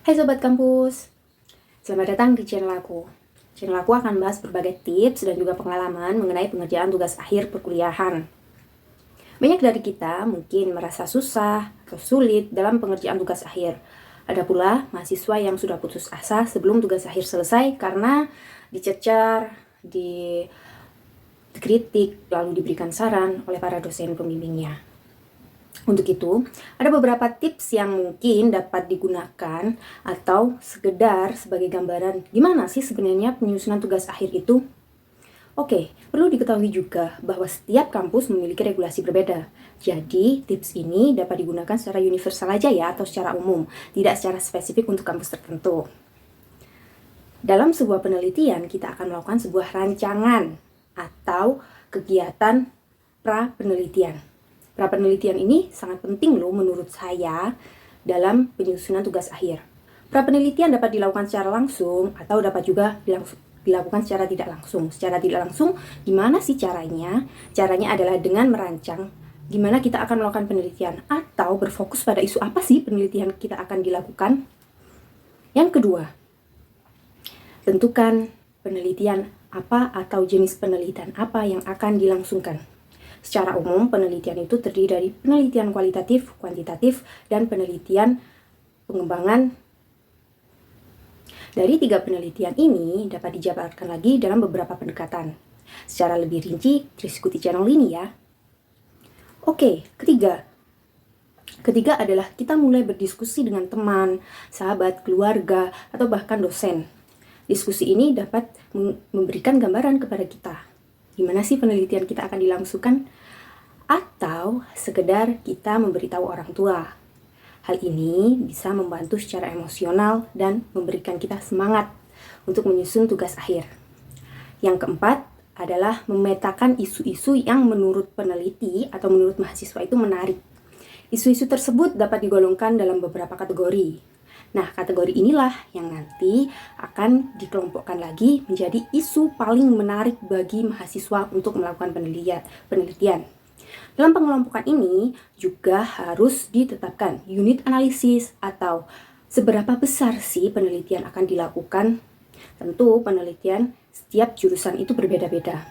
Hai Sobat Kampus, selamat datang di channel aku. Channel aku akan bahas berbagai tips dan juga pengalaman mengenai pengerjaan tugas akhir perkuliahan. Banyak dari kita mungkin merasa susah atau sulit dalam pengerjaan tugas akhir. Ada pula mahasiswa yang sudah putus asa sebelum tugas akhir selesai karena dicecar, dikritik, lalu diberikan saran oleh para dosen pembimbingnya. Untuk itu, ada beberapa tips yang mungkin dapat digunakan atau sekedar sebagai gambaran gimana sih sebenarnya penyusunan tugas akhir itu. Oke, perlu diketahui juga bahwa setiap kampus memiliki regulasi berbeda. Jadi, tips ini dapat digunakan secara universal aja ya atau secara umum, tidak secara spesifik untuk kampus tertentu. Dalam sebuah penelitian, kita akan melakukan sebuah rancangan atau kegiatan pra-penelitian. Pra-penelitian ini sangat penting loh menurut saya dalam penyusunan tugas akhir. Pra-penelitian dapat dilakukan secara langsung atau dapat juga dilakukan secara tidak langsung. Secara tidak langsung, gimana sih caranya? Caranya adalah dengan merancang gimana kita akan melakukan penelitian atau berfokus pada isu apa sih penelitian kita akan dilakukan. Yang kedua, tentukan penelitian apa atau jenis penelitian apa yang akan dilangsungkan. Secara umum, penelitian itu terdiri dari penelitian kualitatif, kuantitatif, dan penelitian pengembangan. Dari 3 penelitian ini dapat dijabarkan lagi dalam beberapa pendekatan. Secara lebih rinci, terus ikuti channel ini ya. Oke, ketiga adalah kita mulai berdiskusi dengan teman, sahabat, keluarga, atau bahkan dosen. Diskusi ini dapat memberikan gambaran kepada kita. Gimana sih penelitian kita akan dilangsungkan? Atau sekedar kita memberitahu orang tua. Hal ini bisa membantu secara emosional dan memberikan kita semangat untuk menyusun tugas akhir. Yang keempat adalah memetakan isu-isu yang menurut peneliti atau menurut mahasiswa itu menarik. Isu-isu tersebut dapat digolongkan dalam beberapa kategori. Nah, kategori inilah yang nanti akan dikelompokkan lagi menjadi isu paling menarik bagi mahasiswa untuk melakukan penelitian. Dalam pengelompokan ini juga harus ditetapkan unit analisis atau seberapa besar sih penelitian akan dilakukan. Tentu penelitian setiap jurusan itu berbeda-beda.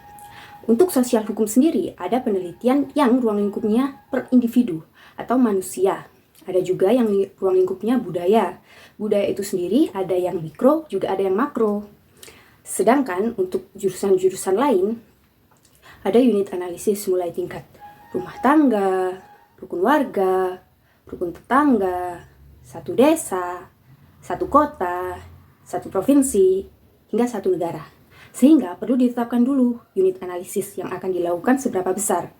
Untuk sosial hukum sendiri ada penelitian yang ruang lingkupnya per individu atau manusia. Ada juga yang ruang lingkupnya budaya. Budaya itu sendiri ada yang mikro, juga ada yang makro. Sedangkan untuk jurusan-jurusan lain, ada unit analisis mulai tingkat rumah tangga, rukun warga, rukun tetangga, satu desa, satu kota, satu provinsi, hingga satu negara. Sehingga perlu ditetapkan dulu unit analisis yang akan dilakukan seberapa besar.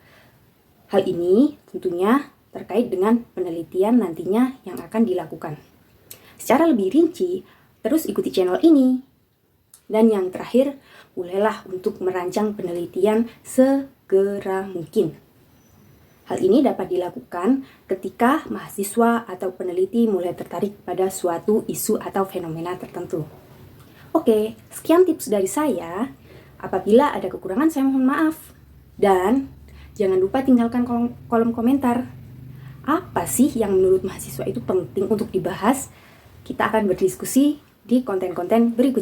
Hal ini tentunya terkait dengan penelitian nantinya yang akan dilakukan. Secara lebih rinci, terus ikuti channel ini. Dan yang terakhir, mulailah untuk merancang penelitian segera mungkin. Hal ini dapat dilakukan ketika mahasiswa atau peneliti mulai tertarik pada suatu isu atau fenomena tertentu. Oke, sekian tips dari saya. Apabila ada kekurangan, saya mohon maaf. Dan jangan lupa tinggalkan kolom komentar. Apa sih yang menurut mahasiswa itu penting untuk dibahas? Kita akan berdiskusi di konten-konten berikutnya.